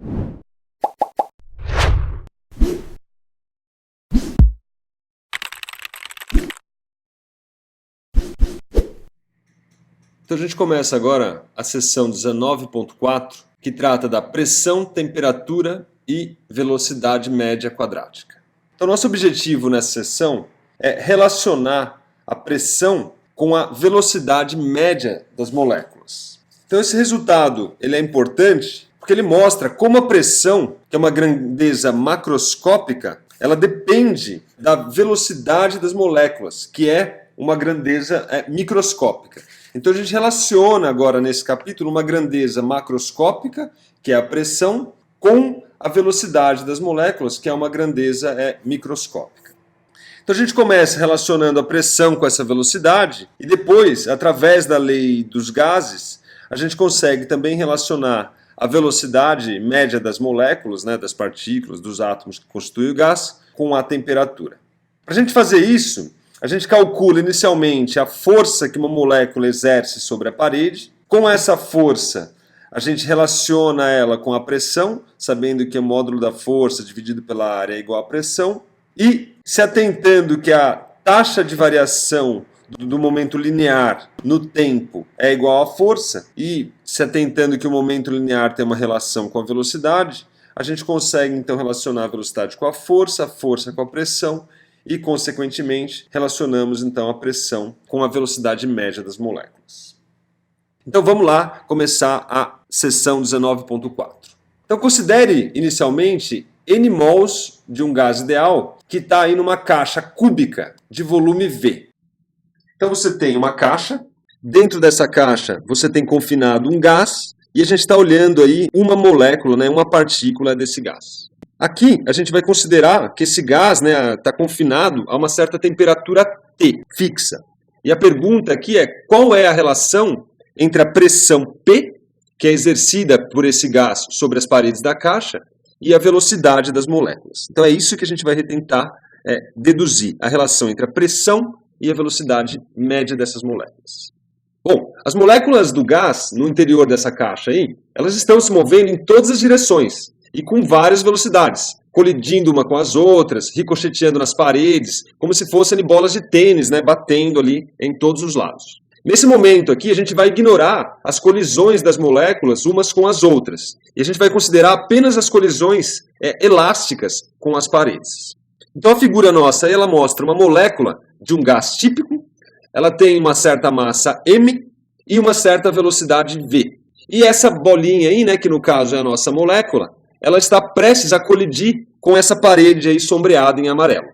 Então a gente começa agora a seção 19.4, que trata da pressão, temperatura e velocidade média quadrática. Então nosso objetivo nessa seção é relacionar a pressão com a velocidade média das moléculas. Então esse resultado ele é importante porque ele mostra como a pressão, que é uma grandeza macroscópica, ela depende da velocidade das moléculas, que é uma grandeza microscópica. Então a gente relaciona agora nesse capítulo uma grandeza macroscópica, que é a pressão, com a velocidade das moléculas, que é uma grandeza microscópica. Então a gente começa relacionando a pressão com essa velocidade e depois, através da lei dos gases, a gente consegue também relacionar a velocidade média das moléculas, das partículas, dos átomos que constituem o gás, com a temperatura. Para a gente fazer isso, a gente calcula inicialmente a força que uma molécula exerce sobre a parede. Com essa força, a gente relaciona ela com a pressão, sabendo que o módulo da força dividido pela área é igual à pressão. E se atentando que a taxa de variação do momento linear no tempo é igual à força, e se atentando que o momento linear tem uma relação com a velocidade, a gente consegue então relacionar a velocidade com a força com a pressão, e, consequentemente, relacionamos então a pressão com a velocidade média das moléculas. Então vamos lá começar a seção 19.4. Então considere inicialmente N mols de um gás ideal que está aí numa caixa cúbica de volume V. Então você tem uma caixa, dentro dessa caixa você tem confinado um gás e a gente está olhando aí uma molécula, uma partícula desse gás. Aqui a gente vai considerar que esse gás está confinado a uma certa temperatura T, fixa. E a pergunta aqui é qual é a relação entre a pressão P, que é exercida por esse gás sobre as paredes da caixa, e a velocidade das moléculas. Então é isso que a gente vai tentar deduzir, a relação entre a pressão e a velocidade média dessas moléculas. Bom, as moléculas do gás no interior dessa caixa aí, elas estão se movendo em todas as direções e com várias velocidades, colidindo uma com as outras, ricocheteando nas paredes, como se fossem bolas de tênis, batendo ali em todos os lados. Nesse momento aqui, a gente vai ignorar as colisões das moléculas umas com as outras, e a gente vai considerar apenas as colisões elásticas com as paredes. Então a figura nossa, ela mostra uma molécula de um gás típico, ela tem uma certa massa m e uma certa velocidade v. E essa bolinha aí, que no caso é a nossa molécula, ela está prestes a colidir com essa parede aí sombreada em amarelo.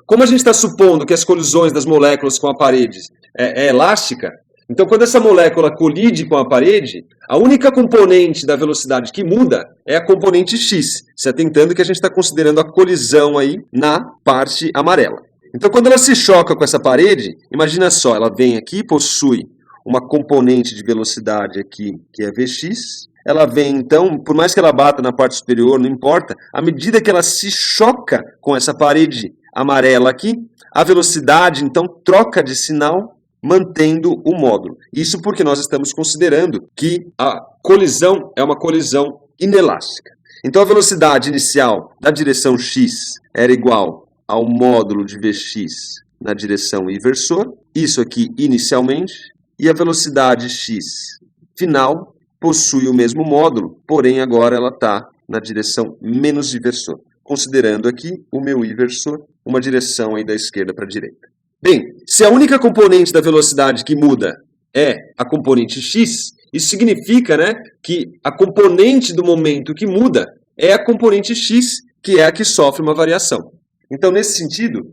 Como a gente está supondo que as colisões das moléculas com a parede é elástica, então quando essa molécula colide com a parede, a única componente da velocidade que muda é a componente x, se atentando que a gente está considerando a colisão aí na parte amarela. Então quando ela se choca com essa parede, imagina só, ela vem aqui, possui uma componente de velocidade aqui, que é Vx. Ela vem, então, por mais que ela bata na parte superior, não importa, à medida que ela se choca com essa parede amarela aqui, a velocidade, então, troca de sinal, mantendo o módulo. Isso porque nós estamos considerando que a colisão é uma colisão inelástica. Então, a velocidade inicial da direção x era igual ao módulo de Vx na direção inversor, isso aqui inicialmente, e a velocidade x final possui o mesmo módulo, porém agora ela está na direção menos inversor, considerando aqui o meu inversor, uma direção aí da esquerda para a direita. Bem, se a única componente da velocidade que muda é a componente x, isso significa que a componente do momento que muda é a componente x, que é a que sofre uma variação. Então, nesse sentido,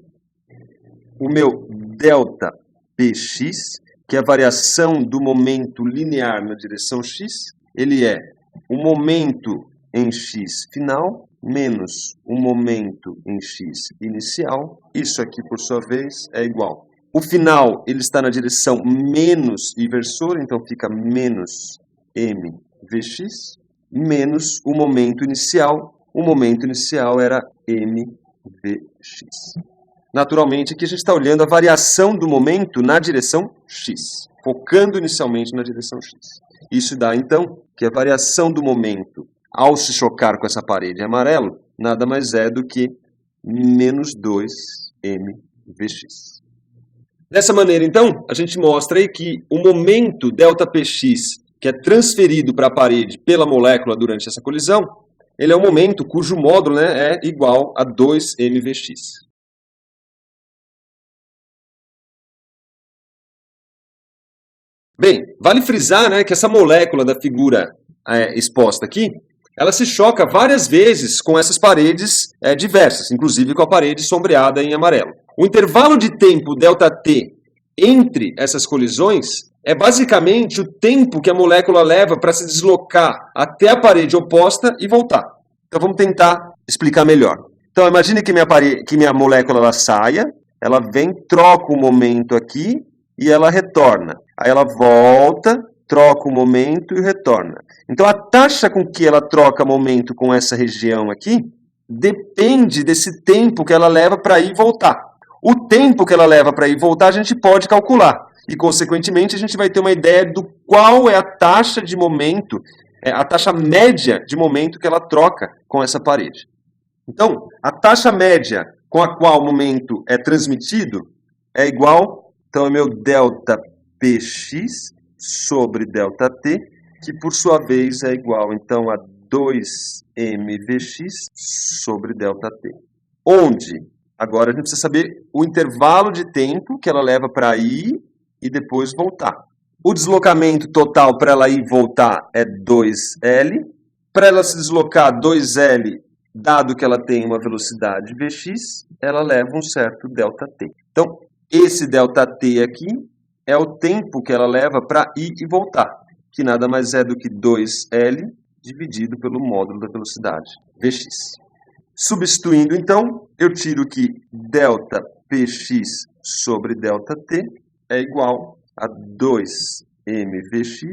o meu delta px, que é a variação do momento linear na direção x, ele é o momento em x final menos o momento em x inicial. Isso aqui, por sua vez, é igual. O final ele está na direção menos inversora, então fica menos mvx, menos o momento inicial. O momento inicial era mvx. Naturalmente, aqui a gente está olhando a variação do momento na direção x, focando inicialmente na direção x. Isso dá, então, que a variação do momento ao se chocar com essa parede em amarelo, nada mais é do que menos 2mvx. Dessa maneira, então, a gente mostra aí que o momento ΔPx, que é transferido para a parede pela molécula durante essa colisão, ele é um momento cujo módulo, né, é igual a 2mvx. Bem, vale frisar, né, que essa molécula da figura exposta aqui, ela se choca várias vezes com essas paredes diversas, inclusive com a parede sombreada em amarelo. O intervalo de tempo ΔT entre essas colisões é basicamente o tempo que a molécula leva para se deslocar até a parede oposta e voltar. Então vamos tentar explicar melhor. Então imagine que minha molécula ela saia, ela vem, troca o momento aqui e ela retorna. Aí ela volta, troca o momento e retorna. Então a taxa com que ela troca momento com essa região aqui depende desse tempo que ela leva para ir e voltar. O tempo que ela leva para ir e voltar a gente pode calcular. E, consequentemente, a gente vai ter uma ideia do qual é a taxa de momento, a taxa média de momento que ela troca com essa parede. Então, a taxa média com a qual o momento é transmitido é igual, então é meu ΔPx sobre ΔT, que por sua vez é igual então a 2mvx sobre ΔT. Onde? Agora a gente precisa saber o intervalo de tempo que ela leva para ir e depois voltar. O deslocamento total para ela ir e voltar é 2L. Para ela se deslocar 2L, dado que ela tem uma velocidade Vx, ela leva um certo ΔT. Então, esse ΔT aqui é o tempo que ela leva para ir e voltar, que nada mais é do que 2L dividido pelo módulo da velocidade Vx. Substituindo, então, eu tiro que ΔPx sobre ΔT é igual a 2mvx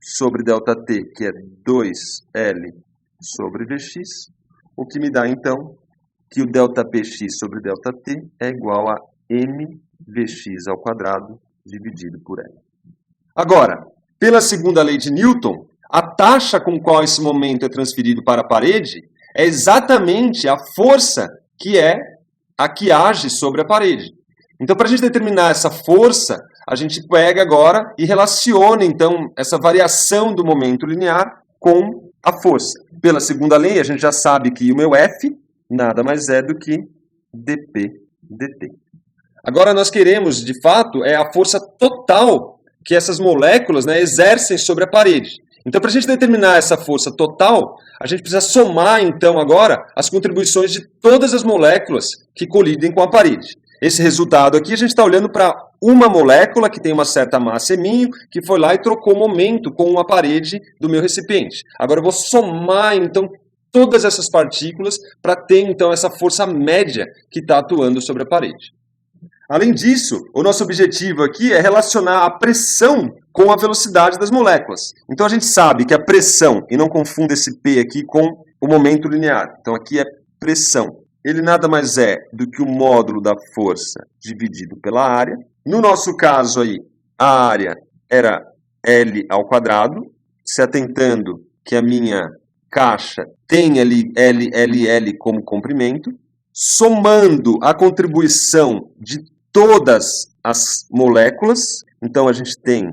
sobre ΔT, que é 2L sobre Vx, o que me dá, então, que o ΔPx sobre ΔT é igual a mvx ao quadrado dividido por L. Agora, pela segunda lei de Newton, a taxa com qual esse momento é transferido para a parede é exatamente a força que é a que age sobre a parede. Então, para a gente determinar essa força, a gente pega agora e relaciona, então, essa variação do momento linear com a força. Pela segunda lei, a gente já sabe que o meu F nada mais é do que dp dt. Agora, nós queremos, de fato, a força total que essas moléculas, né, exercem sobre a parede. Então, para a gente determinar essa força total, a gente precisa somar, então, agora, as contribuições de todas as moléculas que colidem com a parede. Esse resultado aqui, a gente está olhando para uma molécula que tem uma certa massa m, que foi lá e trocou momento com a parede do meu recipiente. Agora eu vou somar, então, todas essas partículas para ter, então, essa força média que está atuando sobre a parede. Além disso, o nosso objetivo aqui é relacionar a pressão com a velocidade das moléculas. Então a gente sabe que a pressão, e não confunda esse P aqui com o momento linear, então aqui é pressão. Ele nada mais é do que o módulo da força dividido pela área. No nosso caso aí, a área era L ao quadrado, se atentando que a minha caixa tem ali L como comprimento, somando a contribuição de todas as moléculas. Então a gente tem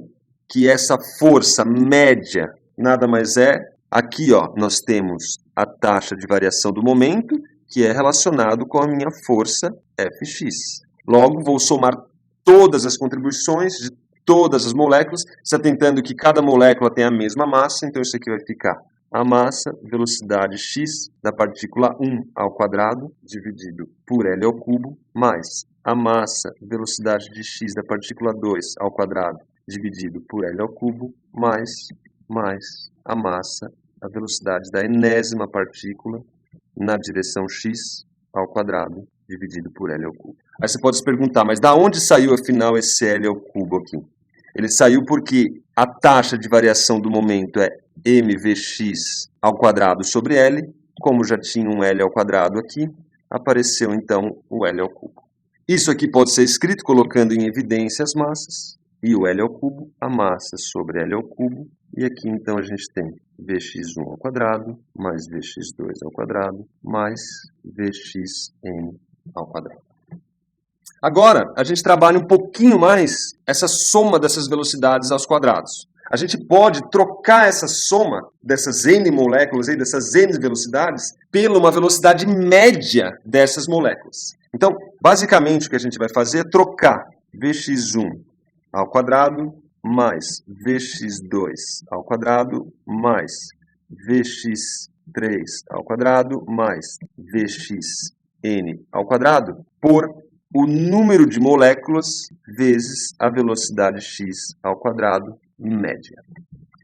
que essa força média nada mais é, aqui ó, nós temos a taxa de variação do momento, que é relacionado com a minha força Fx. Logo, vou somar todas as contribuições de todas as moléculas, se atentando que cada molécula tem a mesma massa, então isso aqui vai ficar a massa, velocidade x da partícula 1 ao quadrado, dividido por L ao cubo, mais a massa, velocidade de x da partícula 2 ao quadrado, dividido por L ao cubo, mais a massa, a velocidade da enésima partícula na direção x ao quadrado, dividido por L ao cubo. Aí você pode se perguntar, mas da onde saiu afinal esse L ao cubo aqui? Ele saiu porque a taxa de variação do momento é mvx ao quadrado sobre L. Como já tinha um L ao quadrado aqui, apareceu então o L ao cubo. Isso aqui pode ser escrito colocando em evidência as massas, e o L ao cubo, a massa sobre L ao cubo, e aqui então a gente tem Vx1 ao quadrado, mais Vx2 ao quadrado, mais Vxn ao quadrado. Agora, a gente trabalha um pouquinho mais essa soma dessas velocidades aos quadrados. A gente pode trocar essa soma dessas n moléculas, dessas n velocidades, pela uma velocidade média dessas moléculas. Então, basicamente, o que a gente vai fazer é trocar Vx1 ao quadrado mais Vx2 ao quadrado mais Vx3 ao quadrado mais Vxn ao quadrado por o número de moléculas vezes a velocidade x ao quadrado média.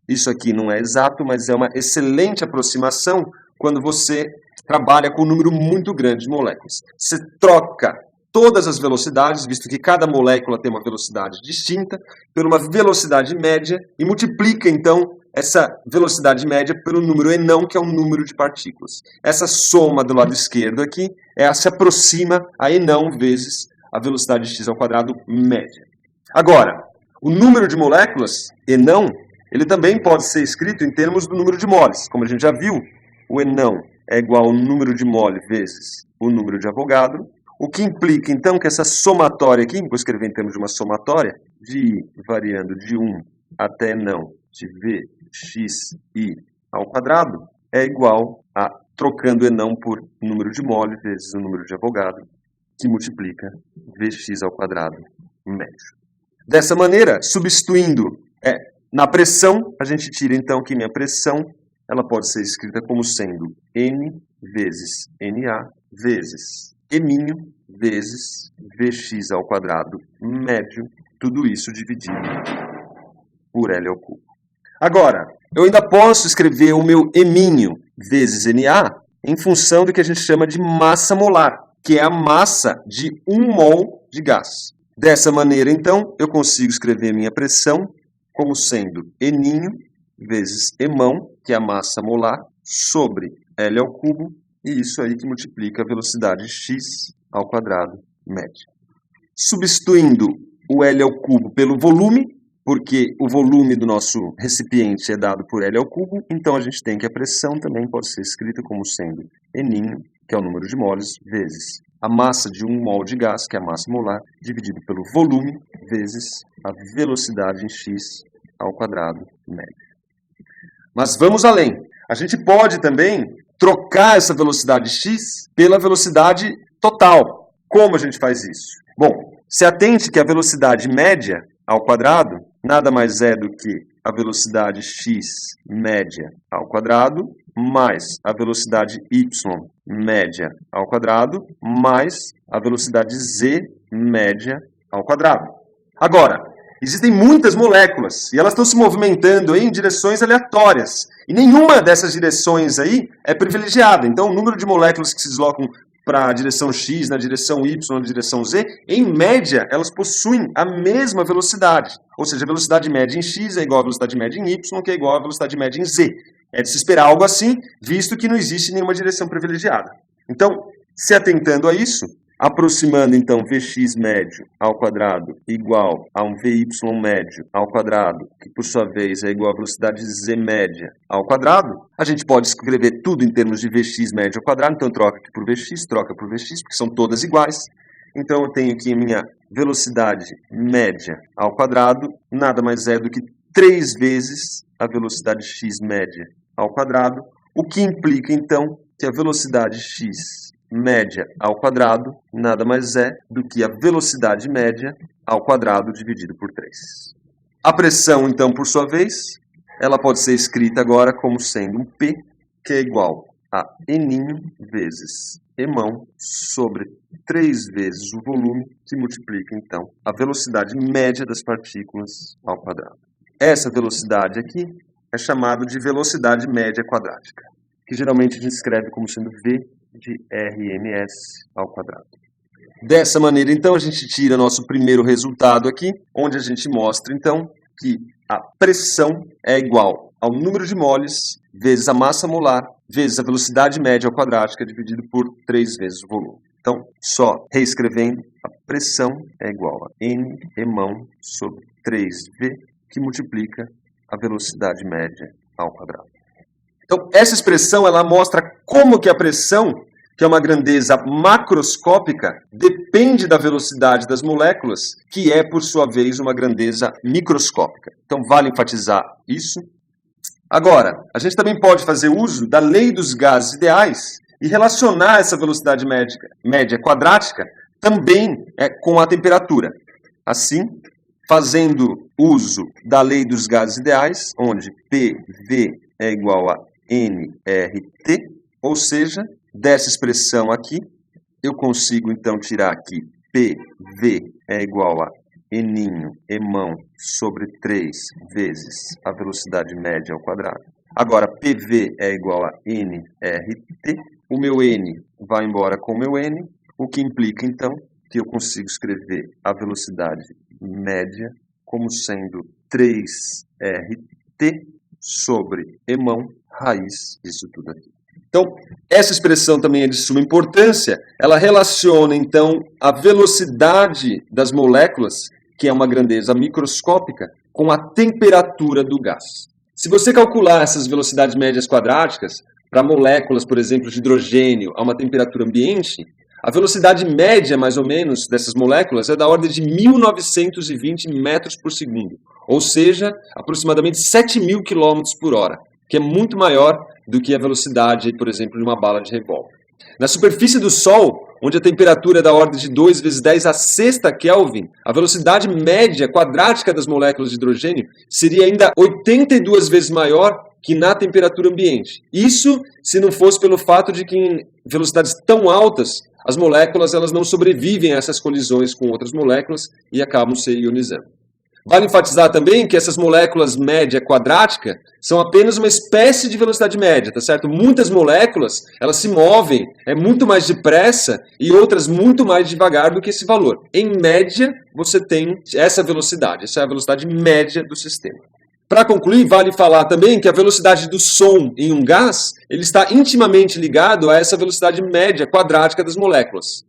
Isso aqui não é exato, mas é uma excelente aproximação quando você trabalha com um número muito grande de moléculas. Você troca todas as velocidades, visto que cada molécula tem uma velocidade distinta, por uma velocidade média e multiplica, então, essa velocidade média pelo número enão, que é o número de partículas. Essa soma do lado esquerdo aqui se aproxima a enão vezes a velocidade x ao quadrado média. Agora, o número de moléculas, enão, ele também pode ser escrito em termos do número de moles. Como a gente já viu, o enão é igual ao número de mole vezes o número de Avogadro, o que implica, então, que essa somatória aqui, vou escrever em termos de uma somatória, de I variando de 1 até enão de Vxi ao quadrado, é igual a, trocando enão por número de mole vezes o número de Avogadro, que multiplica Vx ao quadrado médio. Dessa maneira, substituindo na pressão, a gente tira então que minha pressão ela pode ser escrita como sendo N vezes Na vezes Eminho vezes Vx ao quadrado médio, tudo isso dividido por L ao cubo. Agora, eu ainda posso escrever o meu Eminho vezes Na em função do que a gente chama de massa molar, que é a massa de 1 mol de gás. Dessa maneira, então, eu consigo escrever minha pressão como sendo Eninho vezes Emão, que é a massa molar, sobre L ao cubo, e isso aí que multiplica a velocidade x ao quadrado média. Substituindo o L ao cubo pelo volume, porque o volume do nosso recipiente é dado por L ao cubo, então a gente tem que a pressão também pode ser escrita como sendo Eninho, que é o número de moles, vezes a massa de 1 mol de gás, que é a massa molar, dividido pelo volume, vezes a velocidade em x ao quadrado médio. Mas vamos além. A gente pode também trocar essa velocidade x pela velocidade total. Como a gente faz isso? Bom, se atente que a velocidade média ao quadrado nada mais é do que a velocidade x média ao quadrado mais a velocidade y média ao quadrado mais a velocidade z média ao quadrado. Agora, existem muitas moléculas e elas estão se movimentando em direções aleatórias. E nenhuma dessas direções aí é privilegiada. Então, o número de moléculas que se deslocam para a direção x, na direção y, na direção z, em média, elas possuem a mesma velocidade. Ou seja, a velocidade média em x é igual à velocidade média em y, que é igual à velocidade média em z. É de se esperar algo assim, visto que não existe nenhuma direção privilegiada. Então, se atentando a isso, aproximando então Vx médio ao quadrado igual a um Vy médio ao quadrado, que por sua vez é igual à velocidade z média ao quadrado, a gente pode escrever tudo em termos de Vx médio ao quadrado, então troca aqui por Vx, troca por Vx, porque são todas iguais. Então eu tenho aqui a minha velocidade média ao quadrado, nada mais é do que 3 vezes a velocidade x média ao quadrado, o que implica então que a velocidade x média ao quadrado nada mais é do que a velocidade média ao quadrado dividido por 3. A pressão, então, por sua vez, ela pode ser escrita agora como sendo um P, que é igual a Eninho vezes Emão sobre 3 vezes o volume, que multiplica, então, a velocidade média das partículas ao quadrado. Essa velocidade aqui é chamada de velocidade média quadrática, que geralmente a gente escreve como sendo V de RMS ao quadrado. Dessa maneira, então, a gente tira nosso primeiro resultado aqui, onde a gente mostra, então, que a pressão é igual ao número de moles vezes a massa molar vezes a velocidade média ao quadrática dividido por 3 vezes o volume. Então, só reescrevendo, a pressão é igual a N Emão sobre 3V, que multiplica a velocidade média ao quadrado. Então, essa expressão ela mostra como que a pressão, que é uma grandeza macroscópica, depende da velocidade das moléculas, que é, por sua vez, uma grandeza microscópica. Então, vale enfatizar isso. Agora, a gente também pode fazer uso da lei dos gases ideais e relacionar essa velocidade média quadrática também com a temperatura. Assim, fazendo uso da lei dos gases ideais, onde PV é igual a nRT, ou seja, dessa expressão aqui, eu consigo então tirar aqui PV é igual a N emão sobre 3 vezes a velocidade média ao quadrado. Agora, PV é igual a nRT, o meu N vai embora com o meu N, o que implica então que eu consigo escrever a velocidade média como sendo 3RT sobre emão raiz disso tudo aqui. Então, essa expressão também é de suma importância. Ela relaciona, então, a velocidade das moléculas, que é uma grandeza microscópica, com a temperatura do gás. Se você calcular essas velocidades médias quadráticas para moléculas, por exemplo, de hidrogênio a uma temperatura ambiente, a velocidade média, mais ou menos, dessas moléculas é da ordem de 1920 metros por segundo, ou seja, aproximadamente 7.000 km por hora, que é muito maior do que a velocidade, por exemplo, de uma bala de revólver. Na superfície do Sol, onde a temperatura é da ordem de 2 vezes 10 a sexta Kelvin, a velocidade média quadrática das moléculas de hidrogênio seria ainda 82 vezes maior que na temperatura ambiente. Isso se não fosse pelo fato de que em velocidades tão altas, as moléculas elas não sobrevivem a essas colisões com outras moléculas e acabam se ionizando. Vale enfatizar também que essas moléculas média quadrática são apenas uma espécie de velocidade média, tá certo? Muitas moléculas, elas se movem muito mais depressa e outras muito mais devagar do que esse valor. Em média, você tem essa velocidade, essa é a velocidade média do sistema. Para concluir, vale falar também que a velocidade do som em um gás ele está intimamente ligado a essa velocidade média quadrática das moléculas.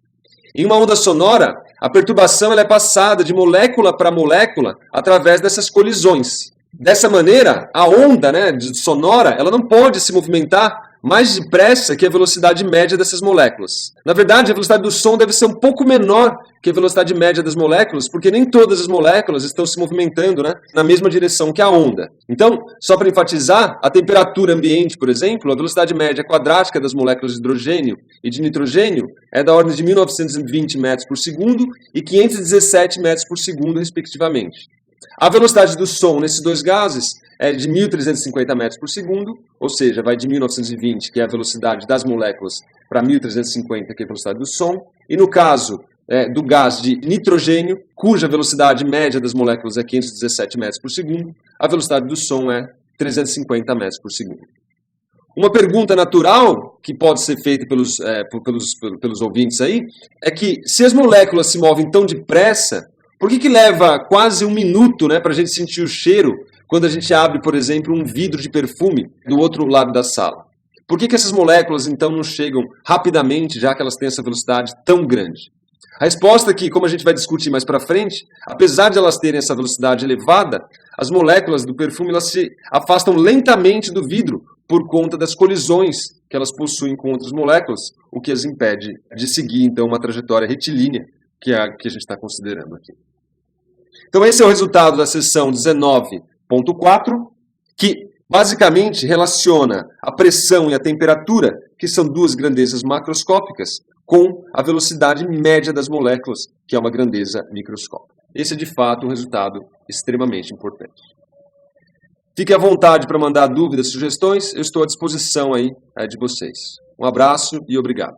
Em uma onda sonora, a perturbação ela é passada de molécula para molécula através dessas colisões. Dessa maneira, a onda sonora ela não pode se movimentar mais depressa que a velocidade média dessas moléculas. Na verdade, a velocidade do som deve ser um pouco menor que a velocidade média das moléculas, porque nem todas as moléculas estão se movimentando na mesma direção que a onda. Então, só para enfatizar, a temperatura ambiente, por exemplo, a velocidade média quadrática das moléculas de hidrogênio e de nitrogênio é da ordem de 1920 metros por segundo e 517 metros por segundo, respectivamente. A velocidade do som nesses dois gases é de 1.350 metros por segundo, ou seja, vai de 1920, que é a velocidade das moléculas, para 1.350, que é a velocidade do som. E no caso do gás de nitrogênio, cuja velocidade média das moléculas é 517 metros por segundo, a velocidade do som é 350 metros por segundo. Uma pergunta natural que pode ser feita pelos ouvintes aí é que se as moléculas se movem tão depressa, por que leva quase um minuto para a gente sentir o cheiro quando a gente abre, por exemplo, um vidro de perfume do outro lado da sala? Por que essas moléculas, então, não chegam rapidamente, já que elas têm essa velocidade tão grande? A resposta é que, como a gente vai discutir mais para frente, apesar de elas terem essa velocidade elevada, as moléculas do perfume elas se afastam lentamente do vidro por conta das colisões que elas possuem com outras moléculas, o que as impede de seguir, então, uma trajetória retilínea, que é a que a gente está considerando aqui. Então, esse é o resultado da seção 19.4, que basicamente relaciona a pressão e a temperatura, que são duas grandezas macroscópicas, com a velocidade média das moléculas, que é uma grandeza microscópica. Esse é, de fato, um resultado extremamente importante. Fique à vontade para mandar dúvidas, sugestões, eu estou à disposição aí de vocês. Um abraço e obrigado.